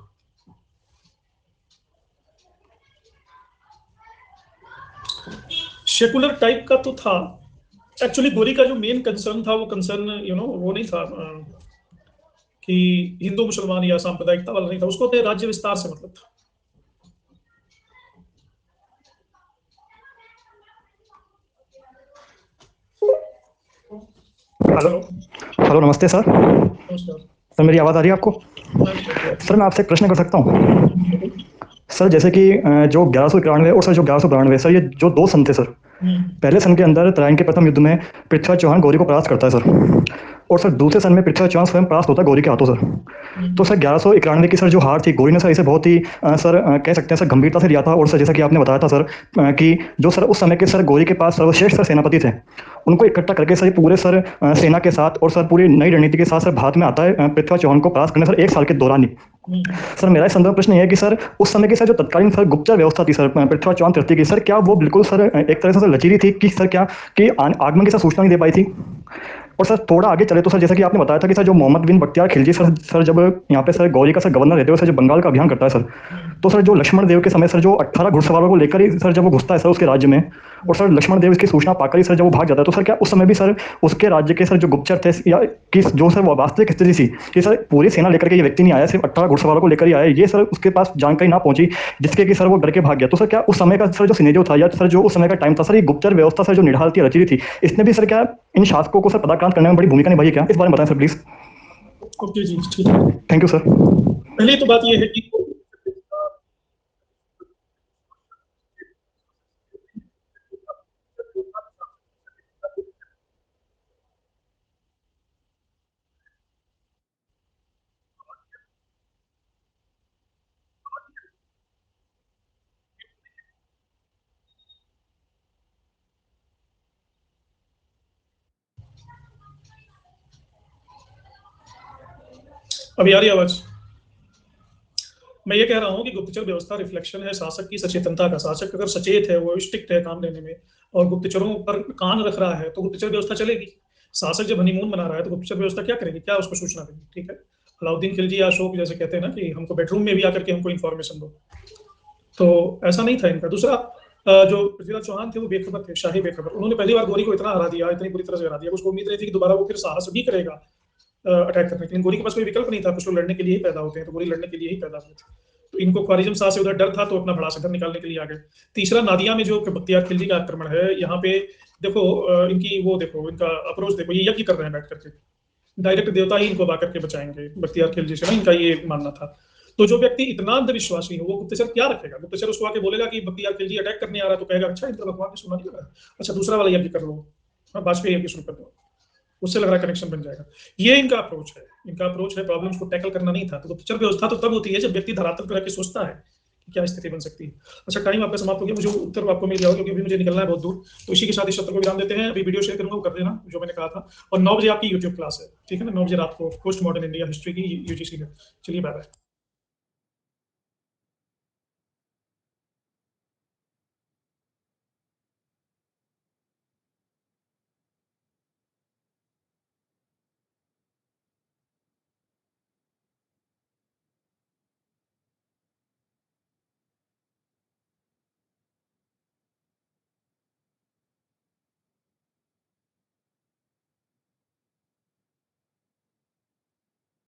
सेकुलर टाइप का तो था। एक्चुअली गोरी का जो मेन कंसर्न था, वो कंसर्न वो नहीं था कि हिंदू मुसलमान या सांप्रदायिकता वाला नहीं था, उसको अपने राज्य विस्तार से मतलब था। हेलो नमस्ते सर। नमस्कार सर मेरी आवाज़ आ रही है आपको? सर मैं आपसे एक प्रश्न कर सकता हूँ? सर जैसे कि जो 1191 और सर जो 1192, सर ये जो 2 सन थे सर, पहले सन के अंदर तराइन के प्रथम युद्ध में पृथ्वीराज चौहान गौरी को परास्त करता है सर, और सर दूसरे सन में पृथ्वीराज चौहान स्वयं परास्त होता है गौरी के हाथों सर। तो सर 1191 की सर जो हार थी, गौरी ने सर इसे बहुत ही सर कह सकते हैं सर गंभीरता से लिया था। और सर जैसा कि आपने बताया था सर कि जो सर उस समय के सर गौरी के पास सर्वश्रेष्ठ सर सेनापति थे, उनको इकट्ठा करके सर ये पूरे सर सेना के साथ और सर पूरी नई रणनीति के साथ सर भारत में आता है पृथ्वीराज चौहान को परास्त करने सर 1 साल के दौरान ही। सर मेरा इस संदर्भ प्रश्न ये है कि सर उस समय की सर जो तत्कालीन सर गुप्तचर व्यवस्था थी सर पृथ्वीराज चौहान तृतीय की, सर क्या वो बिल्कुल सर एक तरह से सर लचीली थी कि सर क्या कि आगमन की सर सूचना नहीं दे पाई थी? और सर थोड़ा आगे चले तो सर जैसा कि आपने बताया था कि सर जो मोहम्मद बिन बख्तियार खिलजी सर जब यहाँ पे सर गौरी का सर गवर्नर रहते हुए सर जो बंगाल का अभियान करता है सर, तो सर जो लक्ष्मण देव के समय सर जो 18 घुड़सवारों को लेकर ही सर जब वो घुसता है सर उसके राज्य में, और सर लक्ष्मण देव इसकी सूचना पाकर ही सर जब वो भाग जाता है, तो सर क्या उस समय भी सर उसके राज्य के सर जो गुप्तचर थे या कि जो सर वास्तविक स्थिति थी कि सर पूरी सेना लेकर के ये व्यक्ति नहीं आया, सिर्फ 18 घुड़सवारों को लेकर ही आया, ये सर उसके पास जानकारी ना पहुंची जिसके कि सर वो डर के भाग गया? तो सर क्या उस समय का सर जो सिनेरियो था या सर जो उस समय का टाइम था सर, ये गुप्तचर व्यवस्था सर जो निढाल थी, रची थी, इसने भी सर क्या इन शासकों को सर पदाक्रांत करने में बड़ी भूमिका निभाई क्या? इस बारे में बताएं सर प्लीज। ओके जी, ठीक है। Thank you sir. पहली तो बात ये है कि अभी आ रही आवाज? मैं ये कह रहा हूँ कि गुप्तचर व्यवस्था रिफ्लेक्शन है शासक की सचेतनता का। शासक अगर सचेत है, वो स्ट्रिक्ट है काम लेने में और गुप्तचरों पर कान रख रहा है, तो गुप्तचर व्यवस्था चलेगी। शासक जब हनीमून मना रहा है तो गुप्तचर व्यवस्था क्या करेगी? क्या उसको सूचना देगी? ठीक है, अलाउद्दीन खिलजी या अशोक जैसे कहते हैं ना कि हमको बेडरूम में भी आकर के हमको इन्फॉर्मेशन दो, तो ऐसा नहीं था इनका। दूसरा, जो पृथ्वीराज चौहान थे वो बेखबर थे, शाही बेखबर। उन्होंने पहली बार गौरी को इतना हरा दिया, इतनी बुरी तरह से हरा दिया, उसको उम्मीद नहीं थी कि दोबारा वो फिर साहस भी करेगा अटैक करने के। लेकिन गौरी के पास कोई विकल्प नहीं था, कुछ लोग लड़ने के लिए ही पैदा होते हैं, तो गौरी लड़ने के लिए ही पैदा हुए थे। तो इनको ख्वारिज्म शाह से उधर डर था, तो अपना भड़ास इधर निकालने के लिए आ गए। तीसरा, नादिया में जो बख्तियार खिलजी का आक्रमण है, यहाँ पे देखो इनकी वो देखो, इनका अप्रोच देखो, ये यज्ञ कर रहे हैं बैठ करके, डायरेक्ट देवता ही इनको बाकर के बचाएंगे बख्तियार खिलजी से ना, इनका ये मानना था। तो जो व्यक्ति इतना अंधविश्वासी हो, वो गुप्तचर क्या रखेगा? गुप्तचर उसको आके बोलेगा कि बख्तियार खिलजी अटैक करने आ रहा है, तो कहेगा अच्छा इनका भगवान ने सुना नहीं लगा, अच्छा दूसरा वाला यज्ञ कर लो, वाजपेयी यज्ञ शुरू कर दो, उससे लग रहा है कनेक्शन बन जाएगा। ये इनका अप्रोच है, इनका अप्रोच है प्रॉब्लम्स को टैकल करना नहीं था। तो गुप्तचर व्यवस्था तो तब होती है जब व्यक्ति धरातल पर रह के सोचता है कि क्या स्थिति बन सकती है। अच्छा, टाइम आपका समाप्त हो गया, मुझे उत्तर आपको मिल गया होगा क्योंकि अभी मुझे निकलना है बहुत दूर। तो इसी के साथ इस सत्र को विराम देते हैं। अभी वीडियो शेयर करूंगा, वो कर देना जो मैंने कहा था। और 9 बजे आपकी यूट्यूब क्लास है, ठीक है ना? 9 बजे रात को पोस्ट मॉडर्न इंडिया हिस्ट्री की यूजीसी में। चलिए बाय बाय।